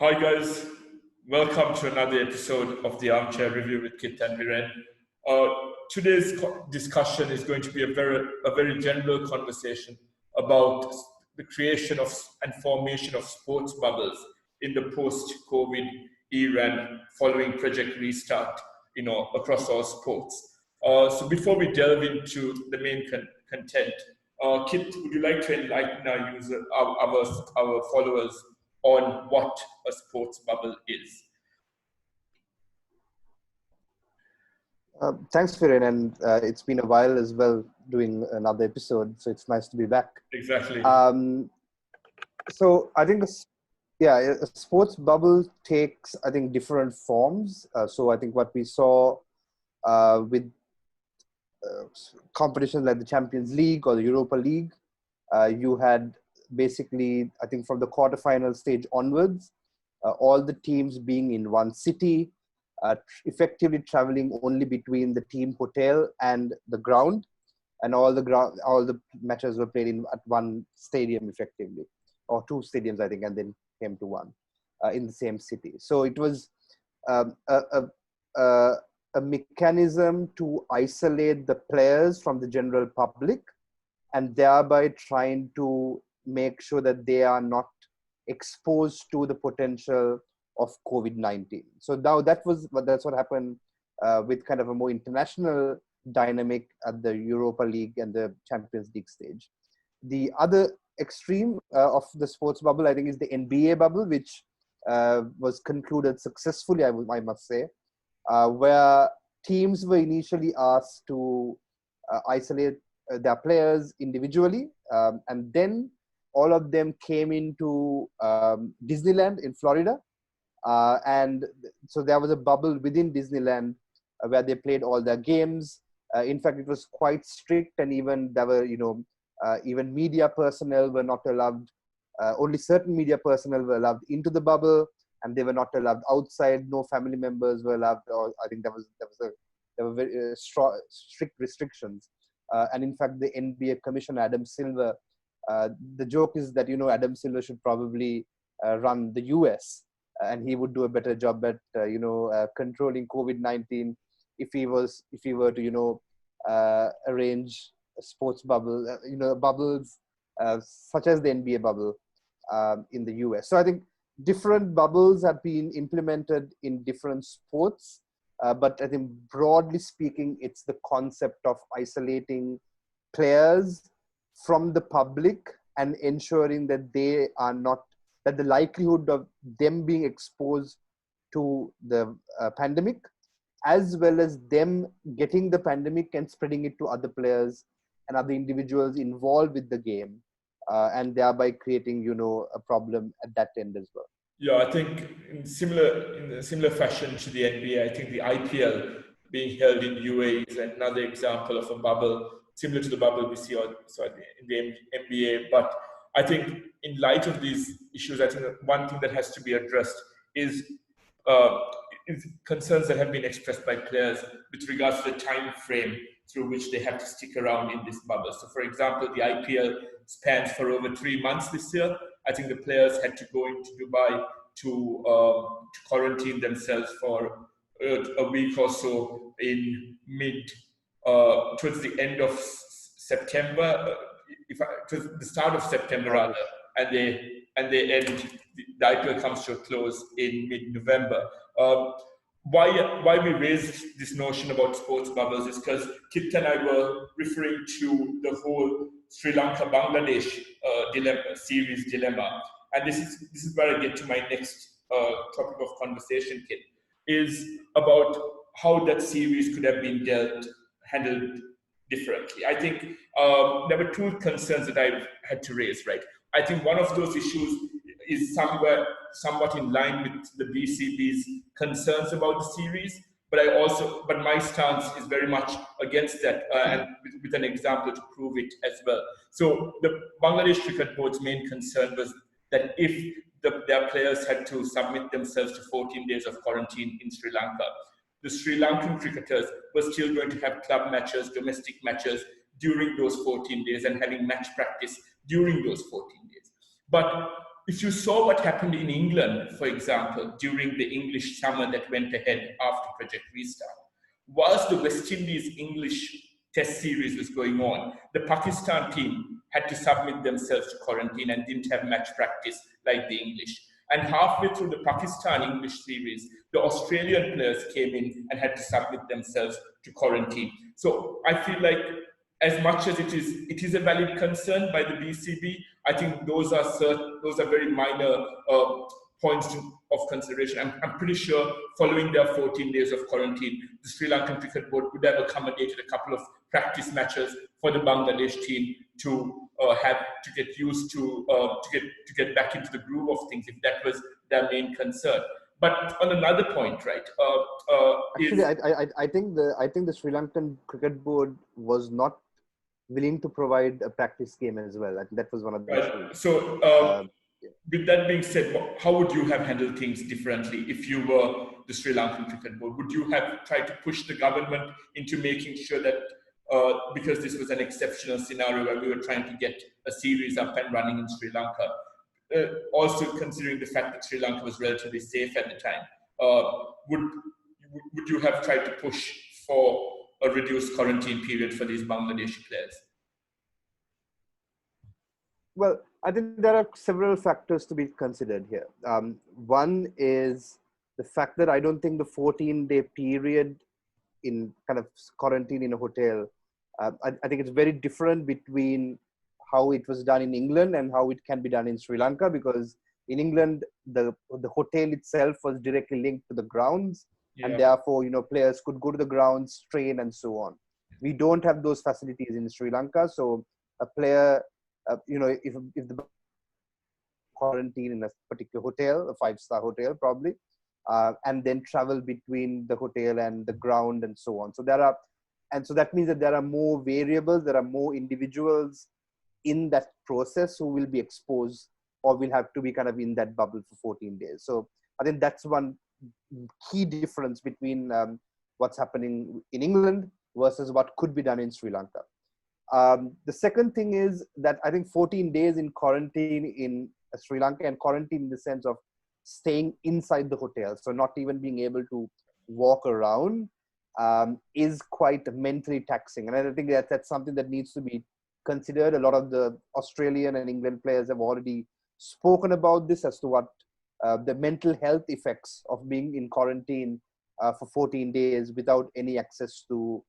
Hi guys, welcome to another episode of the Armchair Review with Kith and Viren. Today's discussion is going to be a very general conversation about the creation of and formation of sports bubbles in the post-COVID era and following Project Restart, across all sports. So before we delve into the main content, Kit, would you like to enlighten our user, our followers on what a sports bubble is? Thanks, Viren, and it's been a while as well doing another episode, so it's nice to be back. Exactly. So I think, a sports bubble takes, I think, different forms. So I think what we saw with competitions like the Champions League or the Europa League, you had basically, I think from the quarterfinal stage onwards, all the teams being in one city, effectively traveling only between the team hotel and the ground, and all the matches were played at one stadium effectively, or two stadiums, I think, and then came to one in the same city. So it was a mechanism to isolate the players from the general public, and thereby trying to make sure that they are not exposed to the potential of COVID-19. So now that's what happened with kind of a more international dynamic at the Europa League and the Champions League stage. The other extreme of the sports bubble, I think, is the NBA bubble, which was concluded successfully, I must say, where teams were initially asked to isolate their players individually, and then all of them came into Disneyland in Florida, and so there was a bubble within Disneyland where they played all their games. In fact, it was quite strict, and even there were, even media personnel were not allowed. Only certain media personnel were allowed into the bubble, and they were not allowed outside. No family members were allowed. Or I think there were very strict restrictions. And in fact, the NBA commissioner, Adam Silver, the joke is that, Adam Silver should probably run the US, and he would do a better job at, controlling COVID-19 if he were to, arrange a sports bubble, bubbles such as the NBA bubble in the US. So I think different bubbles have been implemented in different sports. But I think broadly speaking, it's the concept of isolating players from the public and ensuring that they are not, that the likelihood of them being exposed to the pandemic, as well as them getting the pandemic and spreading it to other players and other individuals involved with the game, and thereby creating, a problem at that end as well. Yeah, I think in similar fashion to the NBA, I think the IPL being held in UAE is another example of a bubble similar to the bubble we see in the NBA. But I think in light of these issues, I think one thing that has to be addressed is concerns that have been expressed by players with regards to the time frame through which they have to stick around in this bubble. So, for example, the IPL spans for over 3 months this year. I think the players had to go into Dubai to quarantine themselves for a week or so in towards the end of September, towards the start of September rather, and they end. The IPL comes to a close in mid-November. Why we raised this notion about sports bubbles is because Kit and I were referring to the whole Sri Lanka-Bangladesh series dilemma. And this is where I get to my next topic of conversation, Kit, is about how that series could have been handled differently. I think there were two concerns that I had to raise, right? I think one of those issues is somewhat in line with the BCB's concerns about the series, but my stance is very much against that, and with an example to prove it as well. So the Bangladesh Cricket Board's main concern was that if their players had to submit themselves to 14 days of quarantine in Sri Lanka, the Sri Lankan cricketers were still going to have club matches, domestic matches during those 14 days and having match practice during those 14 days. But if you saw what happened in England, for example, during the English summer that went ahead after Project Restart, whilst the West Indies English Test series was going on, the Pakistan team had to submit themselves to quarantine and didn't have match practice like the English. And halfway through the Pakistan English series, the Australian players came in and had to submit themselves to quarantine. So I feel like as much as it is a valid concern by the BCB, I think those are very minor points of consideration. I'm pretty sure following their 14 days of quarantine, the Sri Lankan Cricket Board would have accommodated a couple of practice matches for the Bangladesh team to have to get used to get back into the groove of things, if that was their main concern. But on another point, right? Actually, I think the Sri Lankan Cricket Board was not willing to provide a practice game as well. I think that was one of the issues. So, with that being said, how would you have handled things differently if you were the Sri Lankan Cricket Board? Would you have tried to push the government into making sure that, because this was an exceptional scenario where we were trying to get a series up and running in Sri Lanka, also considering the fact that Sri Lanka was relatively safe at the time, would you have tried to push for a reduced quarantine period for these Bangladeshi players? Well, I think there are several factors to be considered here. One is the fact that I don't think the 14-day period in kind of quarantine in a hotel, I think it's very different between how it was done in England and how it can be done in Sri Lanka, because in England, the hotel itself was directly linked to the grounds. Yeah. And therefore, players could go to the grounds, train, and so on. We don't have those facilities in Sri Lanka. So a player, if the quarantine in a particular hotel, a 5-star hotel probably, and then travel between the hotel and the ground and so on. So so that means that there are more variables, there are more individuals in that process who will be exposed or will have to be kind of in that bubble for 14 days. So I think that's one key difference between what's happening in England versus what could be done in Sri Lanka. The second thing is that I think 14 days in quarantine in Sri Lanka, and quarantine in the sense of staying inside the hotel, so not even being able to walk around, is quite mentally taxing. And I think that's something that needs to be considered. A lot of the Australian and England players have already spoken about this as to what the mental health effects of being in quarantine for 14 days without any access to,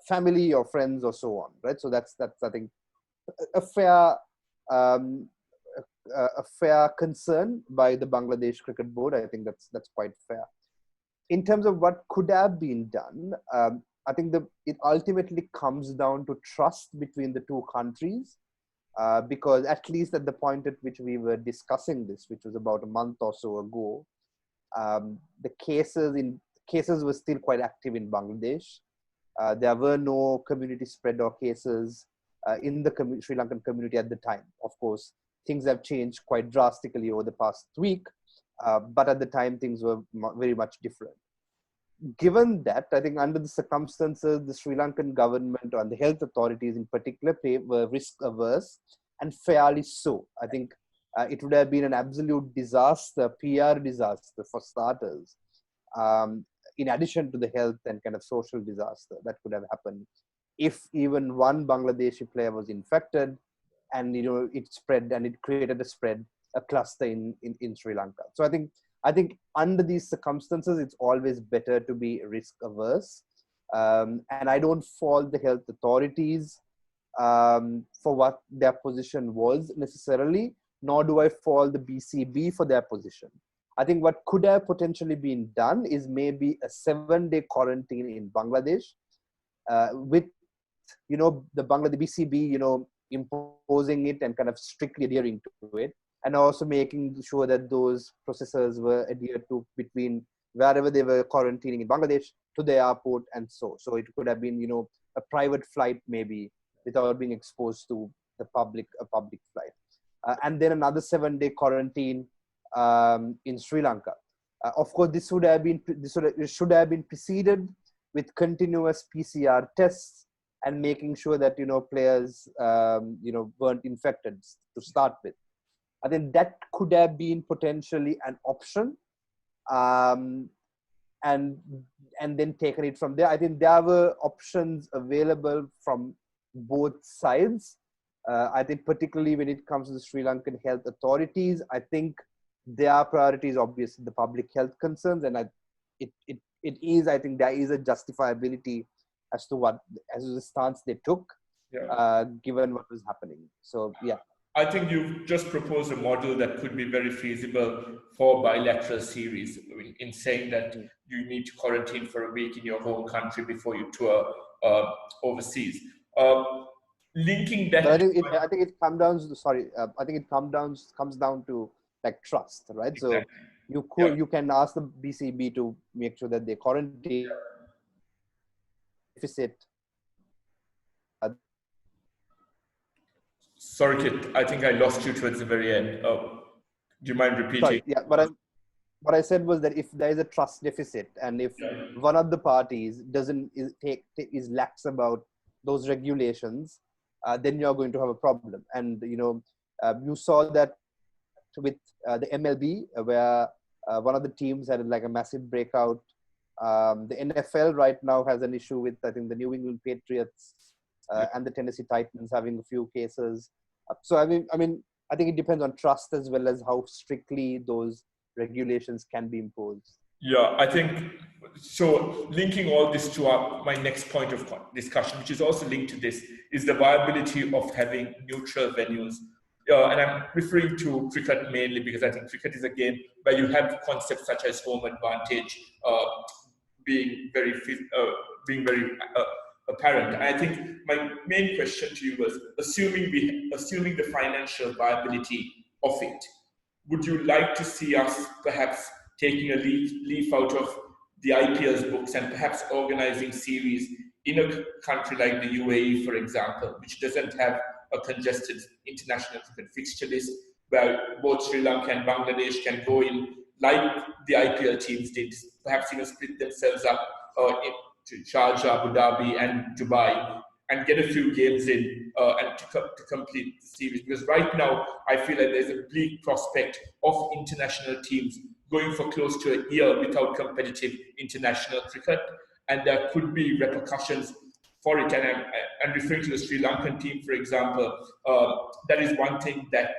family or friends or so on, right? So that's I think a fair concern by the Bangladesh Cricket Board. I think that's quite fair. In terms of what could have been done, I think it ultimately comes down to trust between the two countries. Because at least at the point at which we were discussing this, which was about a month or so ago, the cases were still quite active in Bangladesh. There were no community spread or cases in the Sri Lankan community at the time. Of course, things have changed quite drastically over the past week, but at the time things were very much different. Given that, I think under the circumstances, the Sri Lankan government and the health authorities in particular were risk averse, and fairly so. I think it would have been an absolute disaster, PR disaster for starters, in addition to the health and kind of social disaster that could have happened if even one Bangladeshi player was infected and it spread and it created a cluster in Sri Lanka. So I think under these circumstances, it's always better to be risk averse. And I don't fault the health authorities for what their position was necessarily, nor do I fault the BCB for their position. I think what could have potentially been done is maybe a 7-day quarantine in Bangladesh with, the BCB, imposing it and kind of strictly adhering to it. And also making sure that those processes were adhered to between wherever they were quarantining in Bangladesh to the airport and so. So it could have been, a private flight maybe without being exposed to a public flight. And then another 7-day quarantine in Sri Lanka. Of course, this should have been preceded with continuous PCR tests and making sure that, players, weren't infected to start with. I think that could have been potentially an option, um, and then taken it from there. I think there were options available from both sides. I think particularly when it comes to the Sri Lankan health authorities, I think their priority is obviously the public health concerns, and it is. I think there is a justifiability as to the stance they took, given what was happening. So yeah. I think you've just proposed a model that could be very feasible for bilateral series, in saying that you need to quarantine for a week in your home country before you tour overseas. Linking that, but I think it comes down to I think it comes down to like trust, right? Exactly. So you can ask the BCB to make sure that they quarantine deficit. Sorry, Kith, I think I lost you towards the very end. Do you mind repeating? Sorry, yeah, but what I said was that if there is a trust deficit, and if one of the parties is lax about those regulations, then you're going to have a problem. And you saw that with the MLB, where one of the teams had like a massive breakout. The NFL right now has an issue with, I think, the New England Patriots and the Tennessee Titans having a few cases. So I mean, I think it depends on trust as well as how strictly those regulations can be imposed. Yeah, I think so. Linking all this to my next point of discussion, which is also linked to this, is the viability of having neutral venues. And I'm referring to cricket mainly because I think cricket is a game where you have concepts such as home advantage being very apparent. And I think my main question to you was, assuming the financial viability of it, would you like to see us perhaps taking a leaf out of the IPL's books and perhaps organizing series in a country like the UAE, for example, which doesn't have a congested international cricket fixture list, where both Sri Lanka and Bangladesh can go in like the IPL teams did, perhaps even split themselves up into Sharjah, Abu Dhabi, and Dubai, and get a few games in and to complete the series. Because right now, I feel like there's a bleak prospect of international teams going for close to a year without competitive international cricket, and there could be repercussions for it. And I'm referring to the Sri Lankan team, for example. That is one thing that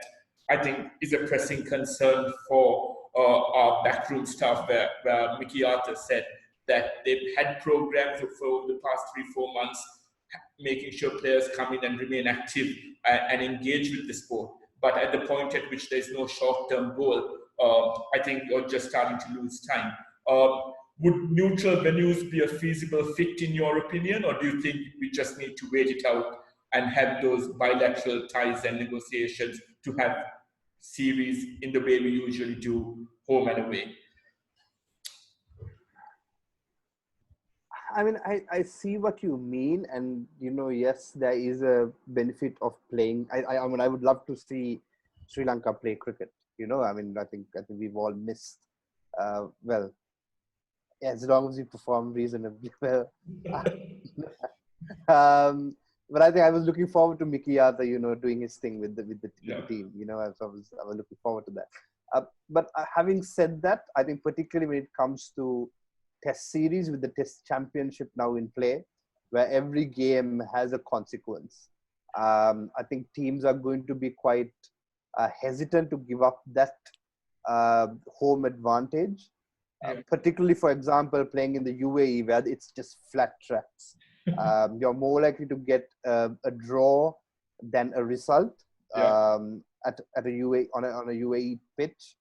I think is a pressing concern for our backroom staff, where Mickey Arthur said that they've had programs for the past 3-4 months, making sure players come in and remain active and engage with the sport. But at the point at which there's no short-term goal, I think you're just starting to lose time. Would neutral venues be a feasible fit in your opinion, or do you think we just need to wait it out and have those bilateral ties and negotiations to have series in the way we usually do, home and away? I mean, I see what you mean, and yes, there is a benefit of playing. I mean, I would love to see Sri Lanka play cricket. I mean, I think we've all missed. Well, as long as we perform reasonably well. But I think I was looking forward to Mickey Arthur, doing his thing with the team. I was looking forward to that. But having said that, I think particularly when it comes to Test series with the Test Championship now in play, where every game has a consequence, I think teams are going to be quite hesitant to give up that home advantage. Particularly, for example, playing in the UAE where it's just flat tracks. You're more likely to get a draw than a result at a UAE on a UAE pitch.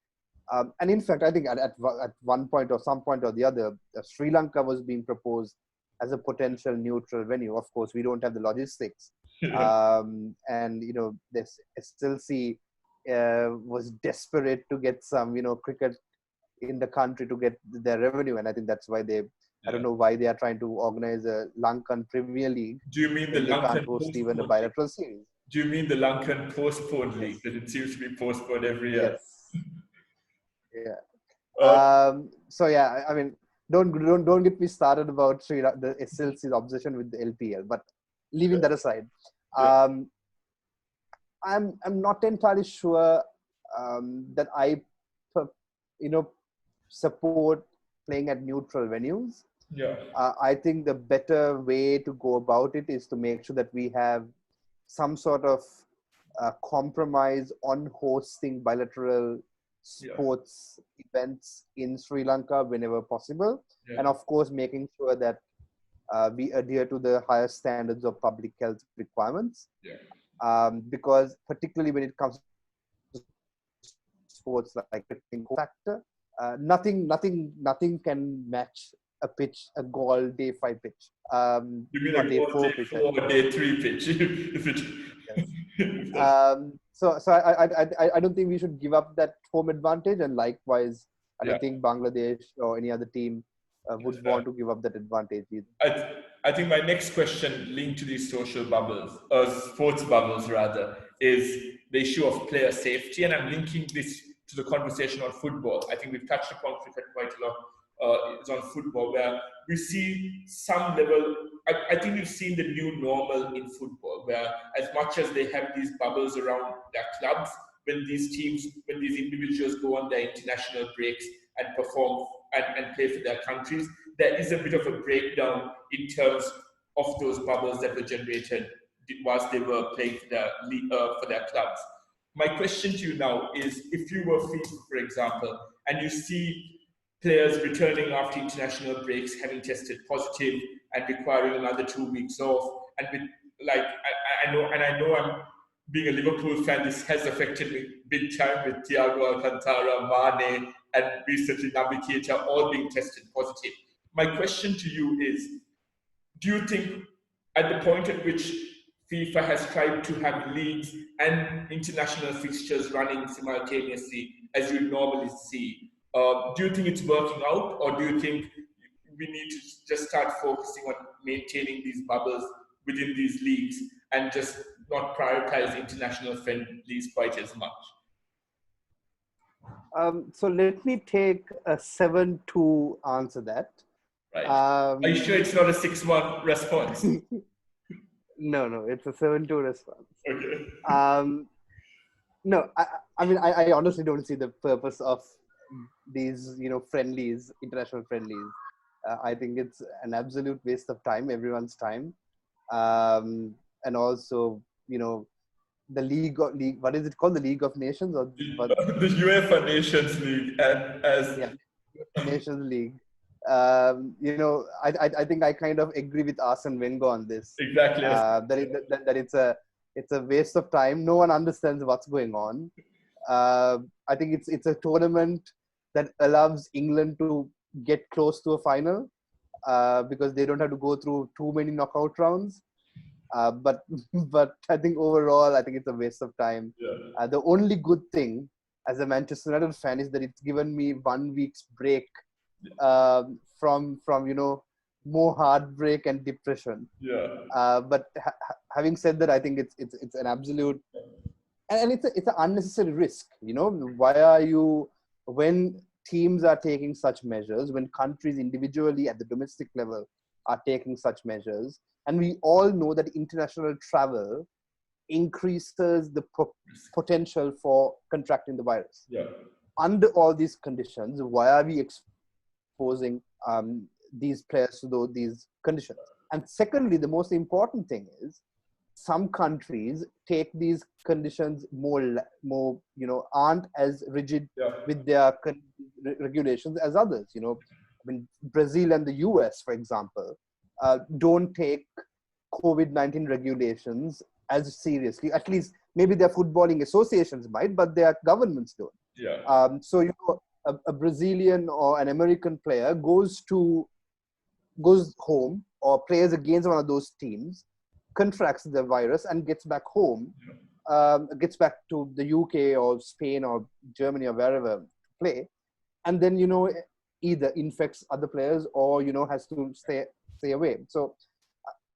And in fact, I think at one point or some point or the other, Sri Lanka was being proposed as a potential neutral venue. Of course, we don't have the logistics. And, the SLC was desperate to get some, cricket in the country to get their revenue. And I think that's why I don't know why they are trying to organize a Lankan Premier League. Do you mean the Lankan host even a bilateral series? Do you mean the Lankan postponed league? That it seems to be postponed every year. Yes. Yeah. So yeah, I mean, don't get me started about the SLC's obsession with the LPL. But leaving that aside, I'm not entirely sure that I, you know, support playing at neutral venues. Yeah. I think the better way to go about it is to make sure that we have some sort of compromise on hosting bilateral Yeah. sports events in Sri Lanka whenever possible. Yeah. And of course, making sure that we adhere to the higher standards of public health requirements. Yeah. Because particularly when it comes to sports like factor, nothing can match a pitch, a goal day 5 pitch, You mean or like day all 4 day pitch. 4 or day 3 pitch? If it, Yes. if that's, So I don't think we should give up that home advantage, and likewise, I yeah. don't think Bangladesh or any other team would Yes, want to give up that advantage either. I think my next question linked to these social bubbles, sports bubbles rather, is the issue of player safety. And I'm linking this to the conversation on football. I think we've touched upon cricket quite a lot. It's on football where we see some level, I think we've seen the new normal in football, where as much as they have these bubbles around their clubs, when these teams, when these individuals go on their international breaks and perform and play for their countries, there is a bit of a breakdown in terms of those bubbles that were generated whilst they were playing for their clubs. My question to you now is, if you were FIFA, for example, and you see players returning after international breaks having tested positive and requiring another 2 weeks off, and with, like I know I'm being a Liverpool fan, this has affected me big time with Thiago Alcantara, Mane, and recently Naby Keita all being tested positive. My question to you is, do you think at the point at which FIFA has tried to have leagues and international fixtures running simultaneously, as you normally see, do you think it's working out, or do you think we need to just start focusing on maintaining these bubbles within these leagues and just not prioritize international friendlies quite as much? So let me take a 7-2 answer that. Right. Are you sure it's not a 6-1 response? No, it's a 7-2 response. Okay. No, I mean, I honestly don't see the purpose of these, friendlies, international friendlies. I think it's an absolute waste of time, everyone's time. And also, the league, what is it called? The League of Nations, or what? The UEFA Nations League, and as Yeah, Nations League. I think I kind of agree with Arsene Wenger on this. exactly That it's a waste of time. No one understands what's going on. I think it's a tournament that allows England to get close to a final because they don't have to go through too many knockout rounds. But I think overall, I think it's a waste of time. Yeah. The only good thing as a Manchester United fan is that it's given me 1 week's break from more heartbreak and depression. Yeah. But having said that, I think it's an absolute, and it's an unnecessary risk. Why are you, when teams are taking such measures, when countries individually at the domestic level are taking such measures, and we all know that international travel increases the potential for contracting the virus. Yeah. Under all these conditions, why are we exposing these players to these conditions? And secondly, the most important thing is, some countries take these conditions more, aren't as rigid with their regulations as others. I mean, Brazil and the US, for example, don't take COVID-19 regulations as seriously. At least maybe their footballing associations might, but their governments don't. Yeah. So a Brazilian or an American player goes home or plays against one of those teams, contracts the virus, and gets back home, gets back to the UK or Spain or Germany or wherever to play, and then either infects other players or has to stay away. So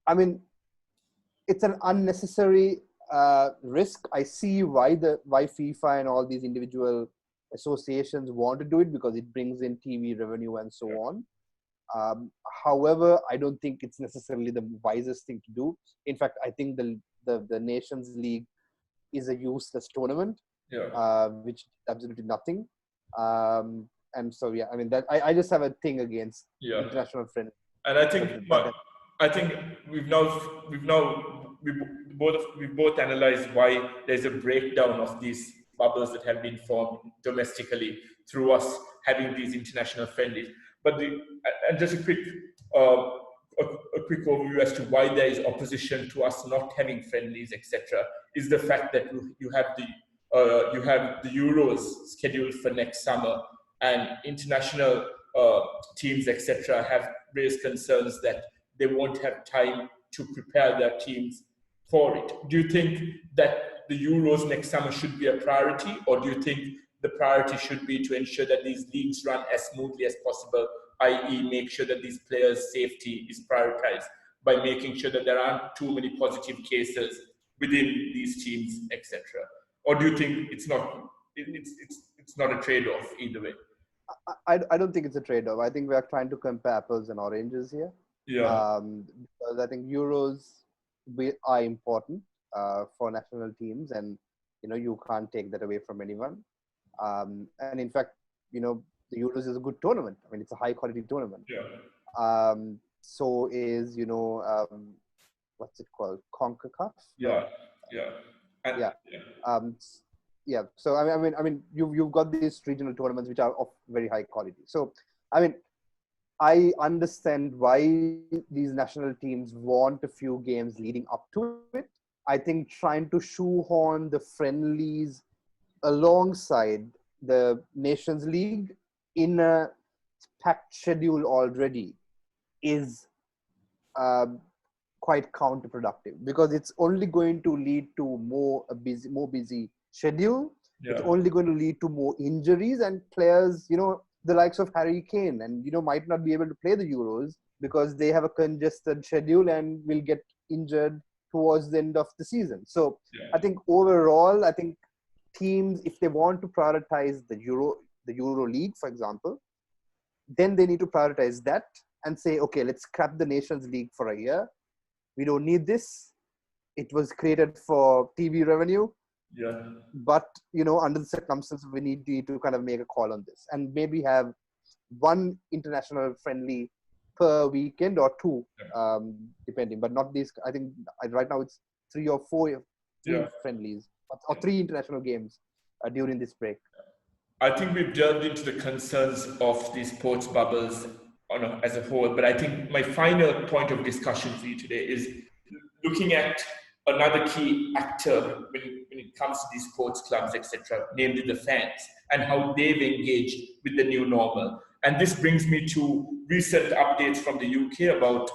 I mean, it's an unnecessary risk. I see why FIFA and all these individual associations want to do it, because it brings in TV revenue and so on. However, I don't think it's necessarily the wisest thing to do. In fact, I think the Nations League is a useless tournament. which did absolutely nothing. And so, yeah, I mean, that I just have a thing against international friends. And I think we've both analyzed why there's a breakdown of these bubbles that have been formed domestically through us having these international friendlies. But and just a quick overview as to why there is opposition to us not having friendlies, etc., is the fact that you have the Euros scheduled for next summer, and international teams, etc., have raised concerns that they won't have time to prepare their teams for it. Do you think that the Euros next summer should be a priority, or do you think the priority should be to ensure that these leagues run as smoothly as possible, i.e. make sure that these players' safety is prioritized by making sure that there aren't too many positive cases within these teams, etc.? Or do you think it's not a trade-off either way? I don't think it's a trade-off. I think we are trying to compare apples and oranges here. Because I think Euros are important for national teams, and you can't take that away from anyone. And in fact, the Euros is a good tournament. I mean, it's a high-quality tournament. So is what's it called? CONCACAF. So I mean, you've got these regional tournaments which are of very high quality. So I mean, I understand why these national teams want a few games leading up to it. I think trying to shoehorn the friendlies alongside the Nations League in a packed schedule already is quite counterproductive, because it's only going to lead to more busy schedule. It's only going to lead to more injuries, and players, the likes of Harry Kane, and might not be able to play the Euros because they have a congested schedule and will get injured towards the end of the season. So I think overall, teams, if they want to prioritize the Euro League, for example, then they need to prioritize that and say, okay, let's scrap the Nations League for a year. We don't need this. It was created for TV revenue. But, under the circumstances, we need to kind of make a call on this and maybe have one international friendly per weekend or two, depending, but not these. I think right now it's three or four friendlies or three international games during this break. I think we've delved into the concerns of these sports bubbles as a whole, but I think my final point of discussion for you today is looking at another key actor when it comes to these sports clubs, etc., namely the fans, and how they've engaged with the new normal. And this brings me to recent updates from the UK about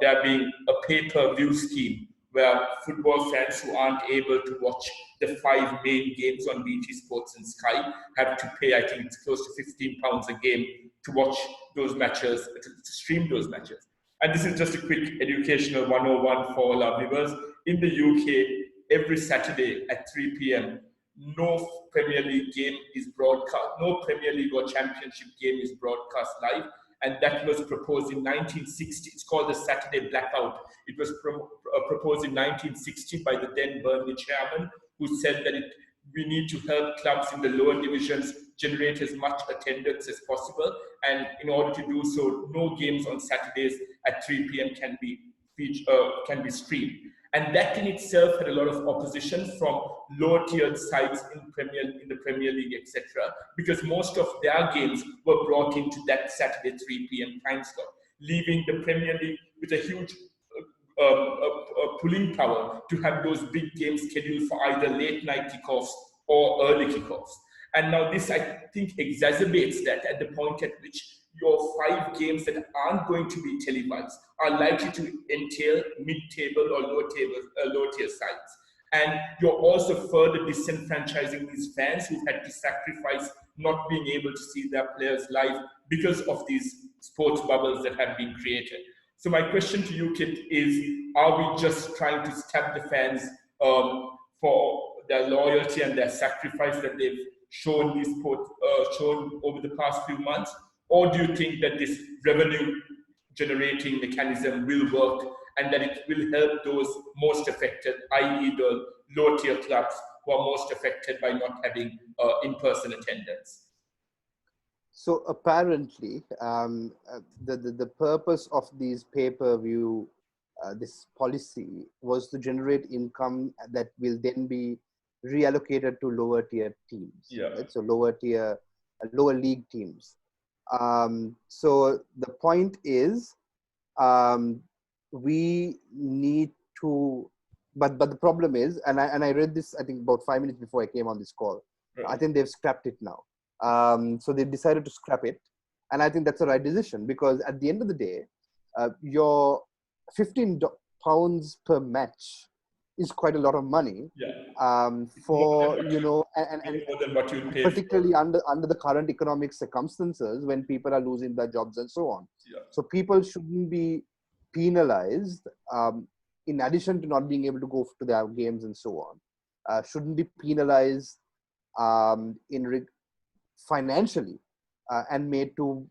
there being a pay-per-view scheme where football fans who aren't able to watch the 5 main games on BT Sports and Sky have to pay, I think it's close to £15 a game to watch those matches, to stream those matches. And this is just a quick educational 101 for all our viewers. In the UK, every Saturday at 3 p.m, no Premier League game is broadcast, no Premier League or Championship game is broadcast live. And that was proposed in 1960. It's called the Saturday Blackout. It was proposed in 1960 by the then Burnley chairman, who said that we need to help clubs in the lower divisions generate as much attendance as possible. And in order to do so, no games on Saturdays at 3 p.m. can be streamed. And that in itself had a lot of opposition from lower-tiered sides in the Premier League, etc., because most of their games were brought into that Saturday 3 p.m. time slot, leaving the Premier League with a huge pulling power to have those big games scheduled for either late-night kickoffs or early kickoffs. And now this, I think, exacerbates that at the point at which your 5 games that aren't going to be televised are likely to entail mid-table or lower-tier sides. And you're also further disenfranchising these fans who've had to sacrifice not being able to see their players live because of these sports bubbles that have been created. So my question to you, Kith, is, are we just trying to stab the fans for their loyalty and their sacrifice that they've shown over the past few months? Or do you think that this revenue-generating mechanism will work and that it will help those most affected, i.e. the low-tier clubs who are most affected by not having in-person attendance? So apparently, the purpose of these pay-per-view, this policy, was to generate income that will then be reallocated to lower tier teams. Yeah. Right? So lower league teams. So the point is, we need to, but the problem is, and I read this, I think about 5 minutes before I came on this call. Right. I think they've scrapped it now. So they decided to scrap it, and I think that's the right decision, because at the end of the day, your £15 per match is quite a lot of money. Yeah. For and more than what you pay particularly for. under the current economic circumstances when people are losing their jobs and so on. Yeah. So people shouldn't be penalized, in addition to not being able to go to their games and so on. Shouldn't be penalized financially, and made to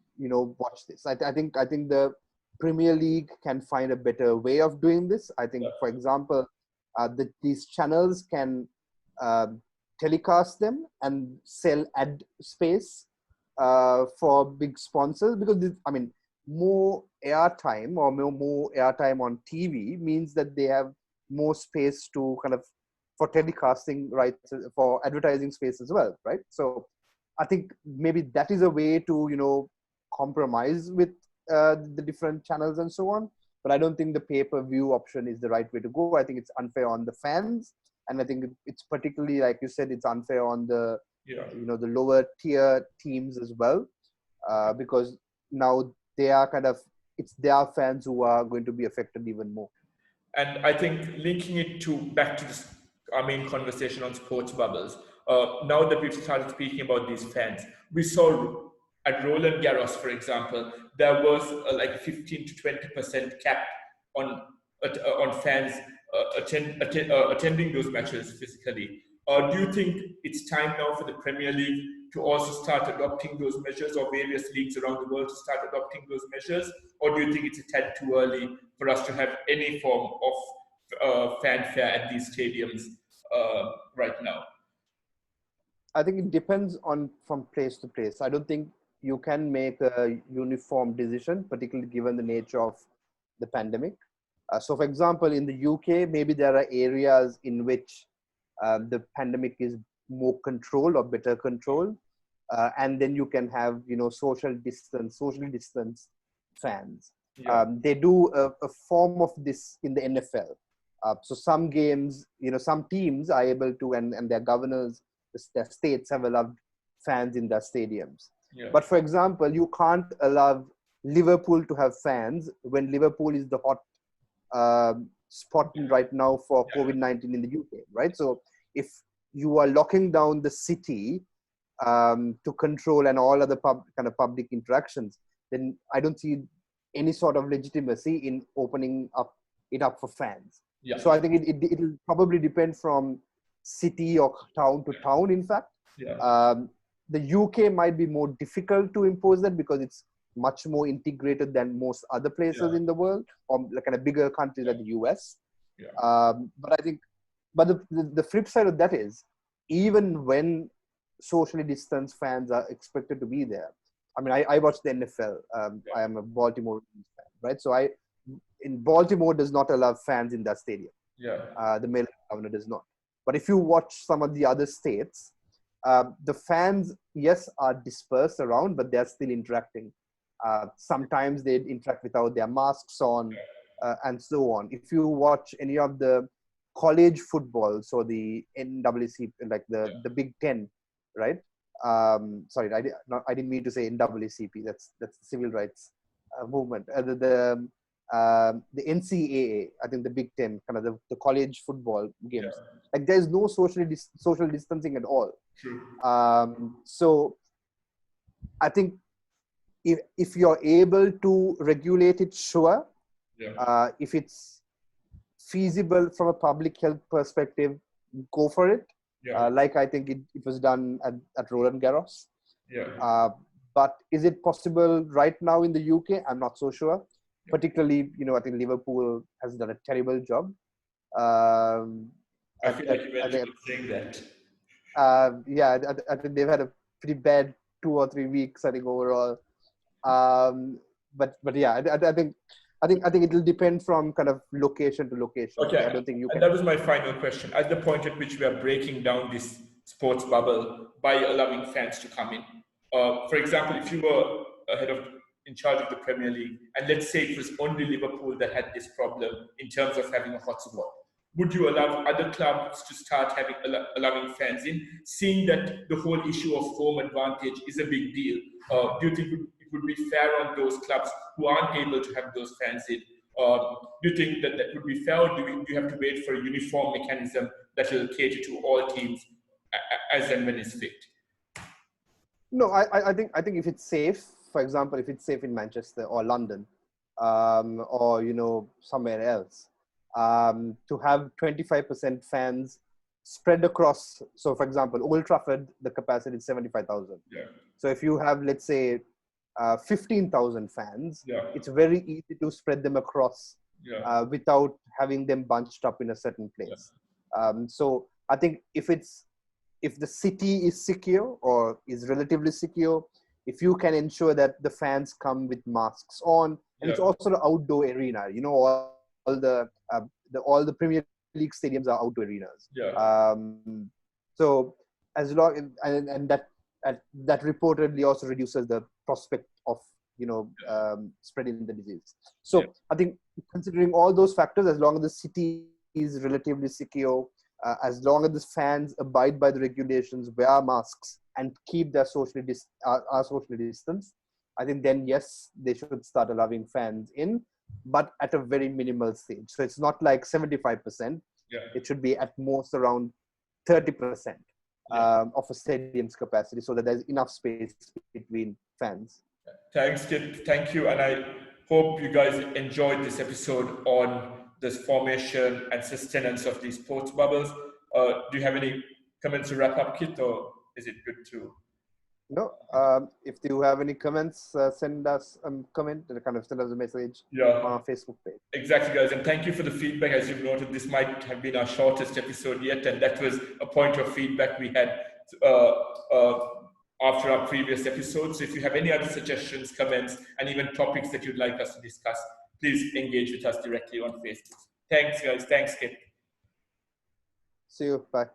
watch this. I think the Premier League can find a better way of doing this. I think, for example, these channels can telecast them and sell ad space for big sponsors, because more airtime or more airtime on TV means that they have more space to kind of for telecasting rights, for advertising space as well, right? So I think maybe that is a way to compromise with the different channels and so on. But I don't think the pay-per-view option is the right way to go. I think it's unfair on the fans, and I think it's particularly, like you said, it's unfair on the the lower tier teams as well, because now they are it's their fans who are going to be affected even more. And I think linking it back to this, our main conversation on sports bubbles, now that we've started speaking about these fans, we saw at Roland Garros, for example, there was like 15 to 20% cap on fans attending those matches physically. Do you think it's time now for the Premier League to also start adopting those measures, or various leagues around the world to start adopting those measures? Or do you think it's a tad too early for us to have any form of fanfare at these stadiums right now? I think it depends on from place to place. I don't think you can make a uniform decision, particularly given the nature of the pandemic. So, for example, in the UK, maybe there are areas in which the pandemic is more controlled or better controlled, and then you can have socially distanced fans. Yeah. They do a form of this in the NFL. So some games, some teams are able to, and their governors, their states have allowed fans in their stadiums. Yeah. But for example, you can't allow Liverpool to have fans when Liverpool is the hot spot right now for COVID-19 in the UK, right? So if you are locking down the city to control and all other kind of public interactions, then I don't see any sort of legitimacy in opening it up for fans. Yeah. So I think it'll probably depend from city or town to town, in fact. Yeah. The UK might be more difficult to impose that because it's much more integrated than most other places in the world, or like kind of bigger countries like the US. Yeah. But the flip side of that is, even when socially distanced fans are expected to be there. I mean, I watch the NFL. I am a Baltimore fan, right? So in Baltimore does not allow fans in that stadium. Yeah. The Maryland governor does not. But if you watch some of the other states, the fans, yes, are dispersed around, but they're still interacting. Sometimes they interact without their masks on, and so on. If you watch any of the college football, so the NAACP, like the Big Ten, right? Sorry, I didn't mean to say NAACP. That's the civil rights movement. The NCAA, I think the Big Ten, kind of the college football games. Yeah. Like there's no social distancing at all. True. So I think if you're able to regulate it, sure. Yeah. If it's feasible from a public health perspective, go for it. Yeah. Like I think it was done at Roland Garros. Yeah. But is it possible right now in the UK? I'm not so sure. Particularly, I think Liverpool has done a terrible job. I feel like you I went think, on saying that. yeah, I think they've had a pretty bad 2 or 3 weeks, I think, overall. But yeah, I think it'll depend from kind of location to location. Okay, I don't think you and can. that was my final question. At the point at which we are breaking down this sports bubble by allowing fans to come in, for example, if you were in charge of the Premier League, and let's say it was only Liverpool that had this problem in terms of having a hotspot, would you allow other clubs to start allowing fans in, seeing that the whole issue of home advantage is a big deal? Do you think it would be fair on those clubs who aren't able to have those fans in? Do you think that would be fair, or do you have to wait for a uniform mechanism that will cater to all teams as and when it's fit? No, I think if it's safe, for example, if it's safe in Manchester or London, or somewhere else, to have 25% fans spread across. So, for example, Old Trafford, the capacity is 75,000. Yeah. So if you have, let's say, 15,000 fans, Yeah. it's very easy to spread them across without having them bunched up in a certain place. So I think if the city is secure or is relatively secure, if you can ensure that the fans come with masks on, and it's also the outdoor arena, all the Premier League stadiums are outdoor arenas. So as long and that reportedly also reduces the prospect of spreading the disease. So I think considering all those factors, as long as the city is relatively secure, as long as the fans abide by the regulations, wear masks, and keep their socially distance, I think then yes, they should start allowing fans in, but at a very minimal stage. So it's not like 75%. It should be at most around 30% of a stadium's capacity, so that there's enough space between fans. Thanks, Kith. Thank you. And I hope you guys enjoyed this episode on the formation and sustenance of these sports bubbles. Do you have any comments to wrap up, Kith, or is it good to? No. If you have any comments, send us a comment, send us a message on our Facebook page. Exactly, guys. And thank you for the feedback. As you've noted, this might have been our shortest episode yet, and that was a point of feedback we had after our previous episodes. So if you have any other suggestions, comments, and even topics that you'd like us to discuss, please engage with us directly on Facebook. Thanks, guys. Thanks, Kith. See you. Bye.